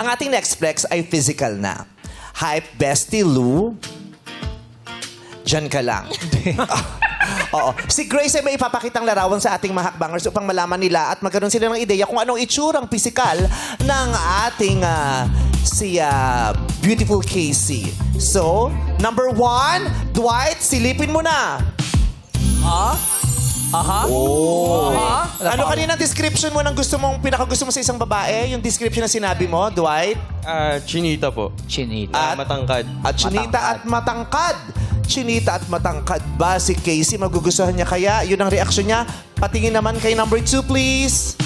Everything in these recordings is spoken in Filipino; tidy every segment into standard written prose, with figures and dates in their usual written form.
Ang ating next flex ay physical na. Hype Bestie Lou. Diyan ka lang. Oo. Si Grace ay may ipapakitang larawan sa ating mga hakbangers upang malaman nila at magkaroon sila ng ideya kung anong itsurang pisikal ng ating beautiful Casey. So, number 1, Dwight, silipin mo na. Oh. Ano kanina description mo ng pinakagusto mo sa isang babae? Yung description na sinabi mo, Dwight? Chinita po. Chinita. Matangkad. At chinita at matangkad. Chinita at matangkad ba si Casey? Magugustuhan niya kaya? Yun ang reaksyon niya. Patingin naman kay number 2, please.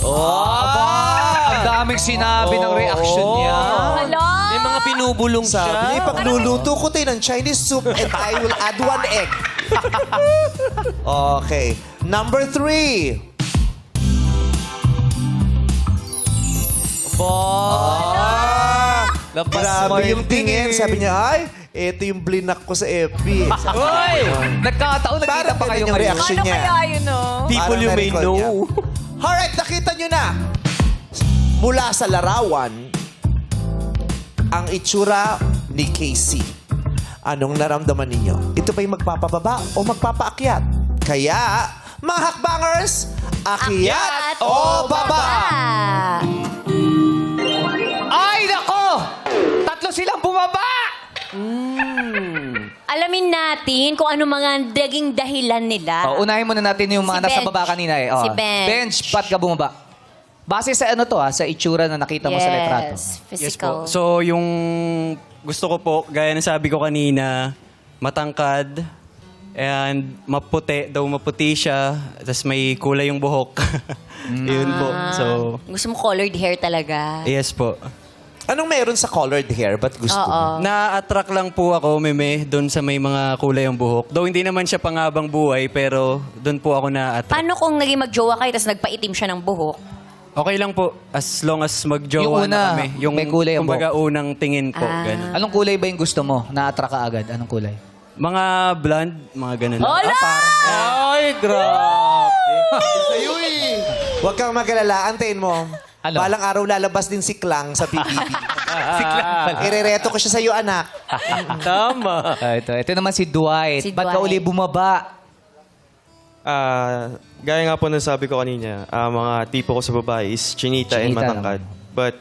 Ang daming sinabi ng reaction niya. May mga pinubulong Sabi niya, ipagluluto ko tayo ng Chinese soup and I will add 1 egg. Okay. Number 3. Grabe yung tingin. Sabi niya, ay, ito yung blinak ko sa FB. Uy! Nagkataon, nakita Parang pa kayong ganun yung ngayon. reaction Ano niya. kaya yun, no? People you may na-record niya. know. Alright, nakita nyo na. Mula sa larawan, ang itsura ni Casey. Anong naramdaman ninyo? Ito ba'y magpapababa o magpapaakyat? Kaya, mga hakbangers, akyat o baba? Ay, nako! Tatlo silang bumaba! Alamin natin kung ano mga naging dahilan nila. Unahin muna natin yung mga Si nasa Bench. baba kanina eh. Si Bench. Bench, ba't ka bumaba? Base sa ano to sa itsura na nakita mo sa litrato. Yes, Yes physical. po. So, yung gusto ko po, gaya ng sabi ko kanina, matangkad, and maputi siya, tapos may kulay yung buhok. Yun po. So, Gusto mo colored hair talaga. yes po. Anong meron sa colored hair? Ba't gusto mo? Na-attract lang po ako, Meme, doon sa may mga kulay yung buhok. Though hindi naman siya pangabang buhay, pero doon po ako na-attract. Paano kung naging magjowa kayo tapos nagpaitim siya ng buhok? Okay lang po, as long as magjowa Yung una, na kami. Yung may kulay ang kumbaga unang tingin po. Ganun. Anong kulay ba yung gusto mo? Na-attract ka agad? Anong kulay? Mga blonde, mga ganun. Hola! Ay, grabe. Huwag kang mag-alala. Antayin mo. Ano? Balang araw lalabas din si Klang sa PBB. Irereto ko siya sa iyo, anak. Tama. Ito naman si Dwight. Si Ba't ka Dwight. uli bumaba? Gaya nga po nung sabi ko kanina, mga tipo ko sa babae is chinita and Chinita matangkad. But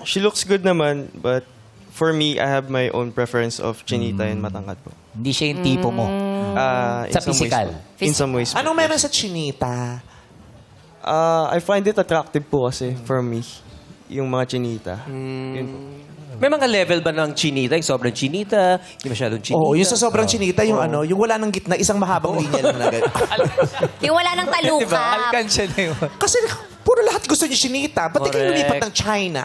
she looks good naman, but for me, I have my own preference of chinita and matangkad po. Hindi siya yung tipo mo. In Sa some ways physical? po. In some ways po. Anong meron sa chinita? I find it attractive po kasi for me, yung mga chinita. Yun po. May mga level ba ng chinita? Yung sobrang chinita, yung masyadong chinita? Oo, yung sa sobrang chinita, yung yung wala ng gitna, isang mahabang linya lang na ganun. Yung wala ng talukap. Alkansya na yun. Kasi puro lahat gusto niyo chinita. Ba't di kayo Correct. lumipat ng China?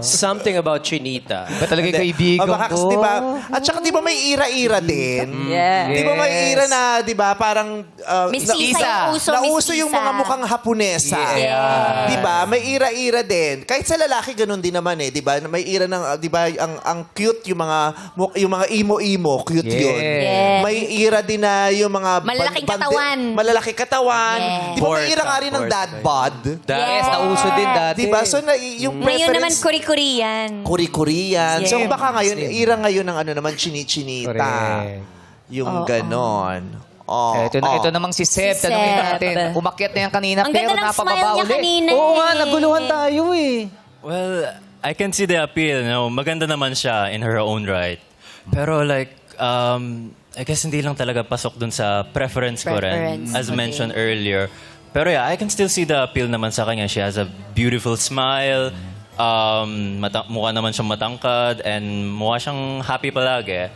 Something about chinita. Ba talaga yung kaibigan baka, ko? di ba? At saka di ba may ira-ira din? Yeah. Di ba may ira na, di ba, parang... Mistisa yung uso, nauso mistisa. yung mga mukhang Haponesa. Yeah. Di ba? May ira-ira din. Kahit sa lalaki, ganun din naman eh. Di ba? May ira ng, di ba, ang cute, yung mga imo-imo, cute Yeah. yun. Yeah. May ira din na yung mga... Malalaking katawan. Malalaking katawan. Yeah. Di ba may ira nga rin ng dad bod? Yes, nauso din dati. Di ba? So, yung Ngayon naman, preference... kuri-kuriyan. Kuri-kuriyan. So, Yeah. baka ngayon, ira ngayon ng ano naman, chini-chinita. Correct. Yung ganon. Oh, Ito namang si Seb. Si Tanungin Seb. natin. Umakyat na yan kanina, Ang pero ganda ng napababa smile niya uli. kanina Oo nga, eh. naguluhan tayo eh. Well, I can see the appeal. No? Maganda naman siya in her own right. Pero like, I guess hindi lang talaga pasok dun sa preference ko rin. Preference, As okay. mentioned earlier. Pero yeah, I can still see the appeal naman sa kanya. She has a beautiful smile. Mukha naman siyang matangkad. And mukha siyang happy palagi.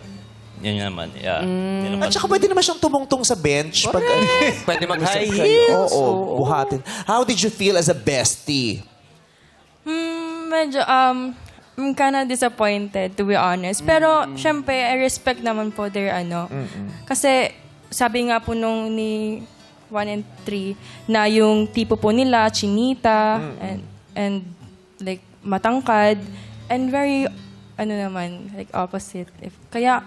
Yun naman. Yeah. Yun naman. At saka pwede naman siyang tumungtong sa bench. Pag, Pwede mag-high heels. oo, buhatin. How did you feel as a bestie? Medyo, I'm kinda disappointed, to be honest. Pero, syempre, I respect naman po their Kasi, sabi nga po nung ni 1 and 3, na yung tipo po nila, chinita, and like, matangkad, and very, like, opposite. Kaya,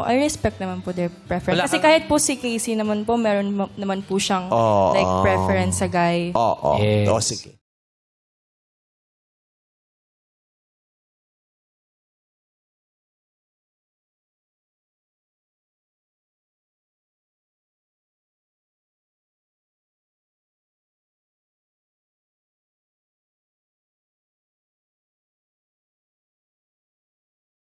I respect naman po their preference. Kasi kahit po si Casey naman po, meron naman po siyang Oo. like preference sa guy. Oo. Yes. O, sige.